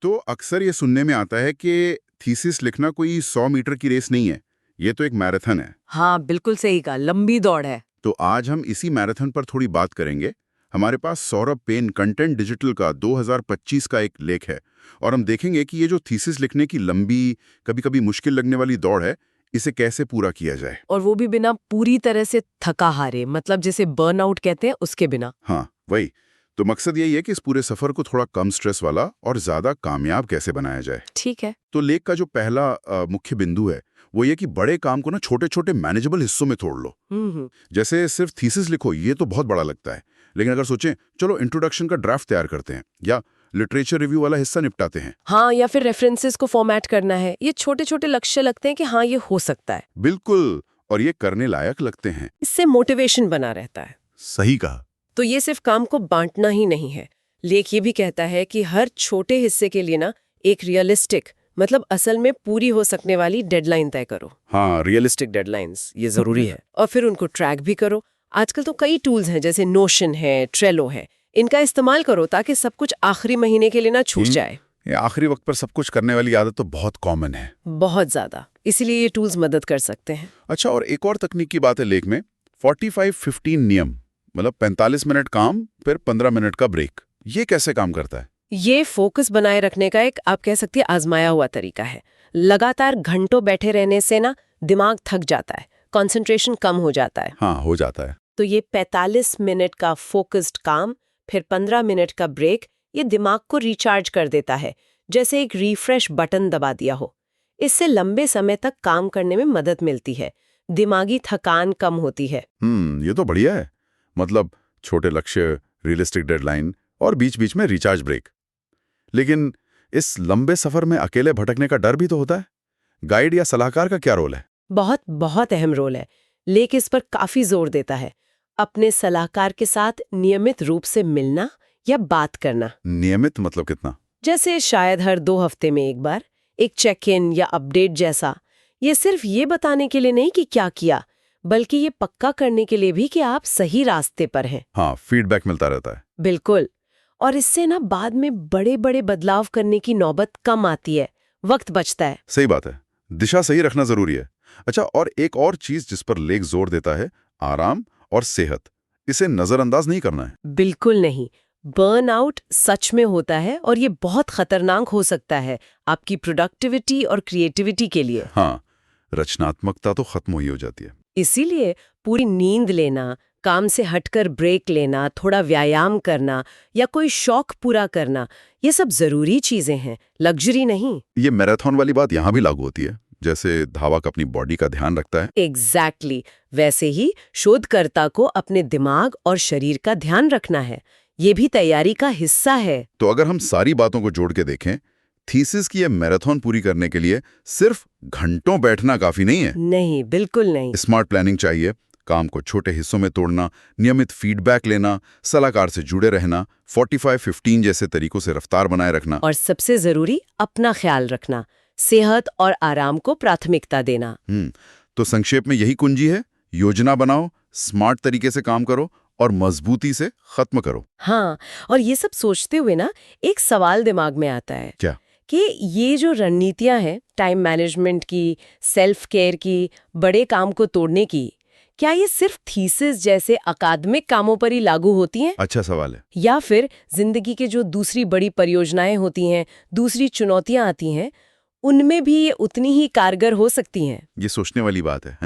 तो अक्सर ये सुनने में आता है कि थीसिस लिखना कोई 100 मीटर की रेस नहीं है, ये तो एक मैराथन है। हाँ, बिल्कुल सही कहा, लंबी दौड़ है। तो आज हम इसी मैराथन पर थोड़ी बात करेंगे। हमारे पास सौरभ पेन कंटेंट डिजिटल का 2025 का एक लेख है और हम देखेंगे कि ये जो थीसिस लिखने की लंबी, कभी-कभी मुश्किल लगने वाली दौड़ है, इसे कैसे पूरा किया जाए। और वो भी बिना पूरी तरह से थका हारे, मतलब जिसे बर्नआउट कहते हैं, उसके बिना। हाँ, वही। तो मकसद यही है कि इस पूरे सफर को थोड़ा कम स्ट्रेस वाला और ज्यादा कामयाब कैसे बनाया जाए। ठीक है। तो लेख का जो पहला मुख्य बिंदु है वो ये कि बड़े काम को ना छोटे छोटे मैनेजेबल हिस्सों में तोड़ लो। जैसे सिर्फ थीसिस लिखो ये तो बहुत बड़ा लगता है, लेकिन अगर सोचें चलो इंट्रोडक्शन का ड्राफ्ट तैयार करते हैं या लिटरेचर रिव्यू वाला हिस्सा निपटाते हैं। हाँ, या फिर रेफरेंसेस को फॉर्मेट करना है, ये छोटे छोटे लक्ष्य लगते हैं कि हाँ, ये हो सकता है। बिल्कुल, और ये करने लायक लगते हैं। इससे मोटिवेशन बना रहता है। सही कहा। तो ये सिर्फ काम को बांटना ही नहीं है, लेख ये भी कहता है कि हर छोटे हिस्से के लिए ना एक रियलिस्टिक, मतलब असल में पूरी हो सकने वाली डेडलाइन तय करो। हाँ, रियलिस्टिक डेडलाइंस ये जरूरी है। और फिर उनको ट्रैक भी करो। आजकल तो कई टूल्स हैं, जैसे नोशन है, ट्रेलो है, इनका इस्तेमाल करो ताकि सब कुछ आखिरी महीने के लिए ना छूट जाए। ये आखिरी वक्त पर सब कुछ करने वाली आदत तो बहुत कॉमन है। बहुत ज्यादा, इसीलिए ये टूल्स मदद कर सकते हैं। अच्छा, और एक और तकनीक की बात है लेख में, 45-15 नियम, मतलब 45 मिनट काम फिर 15 मिनट का ब्रेक। ये कैसे काम करता है? ये फोकस बनाए रखने का एक, आप कह सकते हैं, आजमाया हुआ तरीका है। लगातार घंटों बैठे रहने से ना दिमाग थक जाता है, कंसंट्रेशन कम हो जाता है। हाँ, हो जाता है। तो ये 45 मिनट का फोकस्ड काम फिर 15 मिनट का ब्रेक, ये दिमाग को रिचार्ज कर देता है, जैसे एक रिफ्रेश बटन दबा दिया हो। इससे लंबे समय तक काम करने में मदद मिलती है, दिमागी थकान कम होती है। ये तो बढ़िया है। मतलब छोटे लक्ष्य, रियलिस्टिक डेडलाइन और बीच बीच में रिचार्ज ब्रेक। लेकिन इस लंबे सफर में अकेले भटकने का डर भी तो होता है। गाइड या सलाहकार का क्या रोल है? बहुत बहुत अहम रोल है। लेख इस पर काफी जोर देता है। अपने सलाहकार के साथ नियमित रूप से मिलना या बात करना। नियमित मतलब कितना? जैसे शायद हर 2 हफ्ते में एक बार, एक चेक इन या अपडेट जैसा। ये सिर्फ ये बताने के लिए नहीं कि क्या किया, बल्कि ये पक्का करने के लिए भी कि आप सही रास्ते पर हैं। हाँ, फीडबैक मिलता रहता है। बिल्कुल। और इससे ना बाद में बड़े बड़े बदलाव करने की नौबत कम आती है, वक्त बचता है। सही बात है, दिशा सही रखना जरूरी है। अच्छा, और एक और चीज जिस पर लेख जोर देता है, आराम और सेहत। इसे नजरअंदाज नहीं करना है। बिल्कुल नहीं। बर्नआउट सच में होता है और ये बहुत खतरनाक हो सकता है आपकी प्रोडक्टिविटी और क्रिएटिविटी के लिए। हाँ, रचनात्मकता तो खत्म ही हो जाती है। इसीलिए पूरी नींद लेना, काम से हटकर ब्रेक लेना, थोड़ा व्यायाम करना या कोई शौक पूरा करना, ये सब जरूरी चीजें हैं, लग्जरी नहीं। ये मैराथन वाली बात यहाँ भी लागू होती है। जैसे धावक अपनी बॉडी का ध्यान रखता है, एग्जैक्टली वैसे ही शोधकर्ता को अपने दिमाग और शरीर का ध्यान रखना है। ये भी तैयारी का हिस्सा है। तो अगर हम सारी बातों को जोड़ के देखें, थीसिस की ये मैराथन पूरी करने के लिए सिर्फ घंटों बैठना काफी नहीं है। नहीं, बिल्कुल नहीं। स्मार्ट प्लानिंग चाहिए, काम को छोटे हिस्सों में तोड़ना, नियमित फीडबैक लेना, सलाहकार से जुड़े रहना, 45-15 जैसे तरीकों से रफ्तार बनाए रखना, और सबसे जरूरी अपना ख्याल रखना, सेहत और आराम को प्राथमिकता देना। तो संक्षेप में यही कुंजी है, योजना बनाओ, स्मार्ट तरीके से काम करो और मजबूती से खत्म करो। हाँ, और ये सब सोचते हुए ना एक सवाल दिमाग में आता है। क्या? कि ये जो रणनीतियां हैं, टाइम मैनेजमेंट की, सेल्फ केयर की, बड़े काम को तोड़ने की, क्या ये सिर्फ थीसिस जैसे अकादमिक कामों पर ही लागू होती हैं? अच्छा सवाल है। या फिर जिंदगी के जो दूसरी बड़ी परियोजनाएं होती हैं, दूसरी चुनौतियां आती हैं, उनमें भी ये उतनी ही कारगर हो सकती हैं? ये सोचने वाली बात है।